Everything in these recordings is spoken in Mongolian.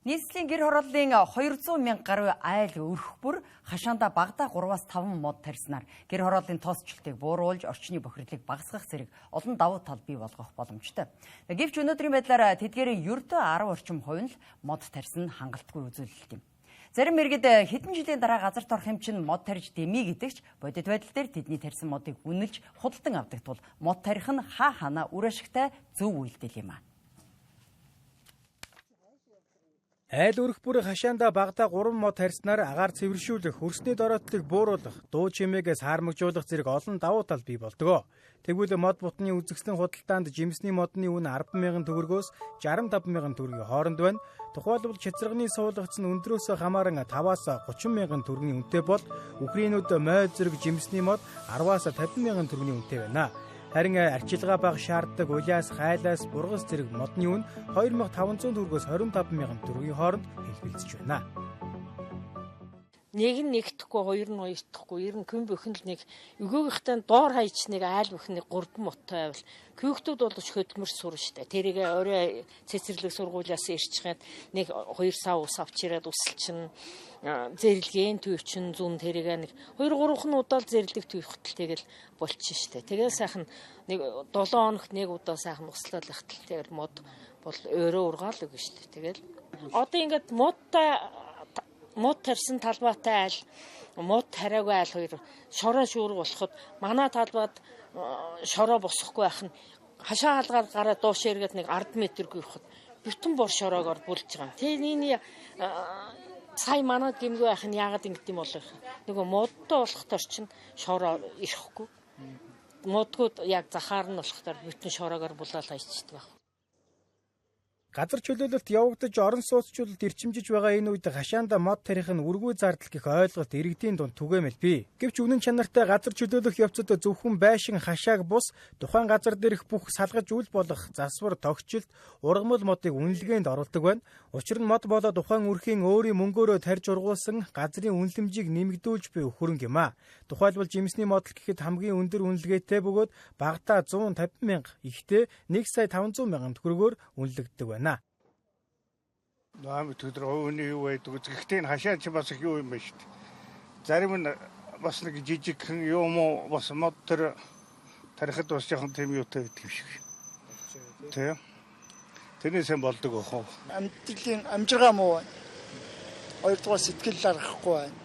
Нийслэлийн гэр хорооллын 200 мянга гаруй айл өрх бүр хашаанда багада 3-5 мод тарьснаар гэр хорооллын тоосчлтыг бууруулж орчны бохирдлыг багасгах зэрэг олон давуу тал бий болгох боломжтой. Гэвч өнөөдрийн байдлаар тэдгээрийн ердөө 10 орчим хувь нь л мод тарьсан хангалтгүй үзүүлэлт юм. Зарим иргэд хэдэн жилийн дараа газар торох юм чинь мод тарьж дэмий гэдэгч бодит байдал дээр тэдний тарьсан модыг үнэлж худалдан авдаг тул мод тарих нь хаана үр ашигтай зөв үйлдэл юм а. Айл өрх бүр хашаанда багада 3 мод тарьснаар агаар цэвэршүүлэх, хөрсний дороотлыг бууруулах, дуу чимээгээс харамгжуулах зэрэг олон давуу тал бий болдог. Тэгвэл мод бутны үзэсгэлэн худалдаанд жимсний модны үн 10,000 төгрөгөөс 65,000 төгрөгийн хооронд байна. Тухайлбал чицэргний суулгац нь өндрөөсөө хамааран 5-аас 30,000 төгрөгийн үнэтэй бол Украинууд мой зэрэг жимсний мод 10-аас 50,000 төгрөгийн үнэтэй байна. Харин арчилгаа бага шаарддаг улаас, хайлаас, бургас зэрэг модны үн 2,500 төгрөгөөс 25,000 төгрөгийн хооронд хэлбэлцэж байна. Нэг нь нэгдэхгүй, хоёр нь хоёрдохгүй, ер нь күн бүхэн л нэг өгөөгийнхтэй доор хаяч нэг айл бүхний 3 модтой байвал хүүхдүүд бол хөдөлмөр сурна штэ. Тэрийг орой цэцэрлэг сургуулиас ирчихээд нэг 2 сав ус авч ирээд усалчин зэрлэгийн төвчин зүүн тэрийг нэг 2-3 удаа зэрлэг төвхтөл тэгэл болчих штэ. Тэгээ сайхан нэг 7 хоногт нэг удаа сайхан услаад ихтэл тэгэл мод бол өөрөө ургаал өгнө штэ. Тэгэл одоо ингээд мод тарьсан талбайтай айл, мод тариагүй айл хоёр шороо шүүрэг болоход манай талбайд шороо босохгүй байх нь хашаа хаалгаар гараа доош эргээд нэг 10 метргүй явахад бүтэн бор шороогоор бүлж байгаа. Тэний сая манад гимгүй байх нь яагаад ингэдэм болох вэ? Нөгөө модтой болохтор чинь шороо ирэхгүй. Модгууд яг захаар нь болохтор бүтэн шороогоор булаад хайчдаг байх. Газар чөлөөлөлт явагдаж орон сууцчлалд эрчимжиж байгаа энэ үед хашаанда мод тарих нь үргүй зардал гэх ойлголт иргэдийн дунд түгээмэл бий. Гэвч үнэн чанартай газар чөлөөлөх явцад зөвхөн байшин хашааг бус тухайн газар дээрх бүх салгаж үл болох засвар тогтчлт ургамал модыг үнэлгээнд оруулдаг байна. Учир нь мод болоод тухайн үрхийн өөрийн мөнгөөрөө тарьж ургуулсан газрын үнэлэмжийг нэмэгдүүлж буй хөрөнгө юм а. Тухайлбал жимсний модл гэхэд хамгийн өндөр үнэлгээтэй бөгөөд багада 150,000, ихтэй 1,500,000 төгрөгөөр үнэлэгддэг байна. Наам төдөр өвний юу байдаг. Гэхдээ хашаа чи бас их юу юм байна шүү дээ. Зарим нь бас нэг жижигхэн юм уу бас мод төр тарихад бас жоохон тийм юутай гэдэг юм шиг. Тийм. Тэрнээсээ болдог охоо. Амьдлын амжиргаа муу. Хоёрдугаар сэтгэл аргахгүй байна.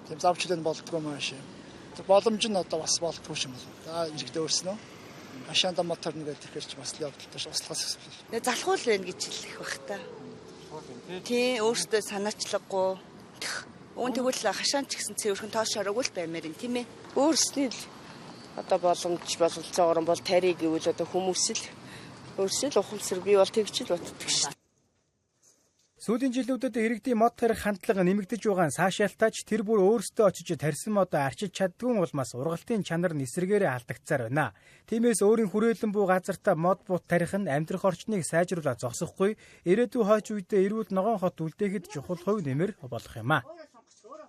Тийм завчлал болдгоо маш. Боломж нь одоо бас болдгоо юм байна. Иргэдээ өөрснөө хашаанда мод тарна гэдэг ихэрч бас л явдалтай услахаас эсвэл. Залхуул байна гэж хэлэх бах та. Тийм өөртөө санаачлаггүй. Уун тэгвэл хашаан ч гэсэн цэвэрхэн тоос шороогүй л баймаар юм тийм ээ. Өөрсдөө л одоо боломж бололцоогоор бол тарий гэвэл одоо хүмүүс л өөрсдөө л ухамсар бий бол тэгж л боддог шүү. Сүүлийн жилүүдэд иргэдийн мод тарих хандлага нэмэгдэж байгаа нь саашаалтаач тэр бүр өөрсдөө очиж тарьсан модоо арчиж чаддгүй улмаас ургалтын чанар нь эсрэгээрээ алдагдсаар байна. Тиймээс өөрийн хүрээлэн буй газартаа мод бут тарих нь амьдрах орчныг сайжруулах зогсохгүй, ирээдүйн хойч үедээ эрүүл ногоон хот үлдээхэд чухал хувь нэмэр болох юм а.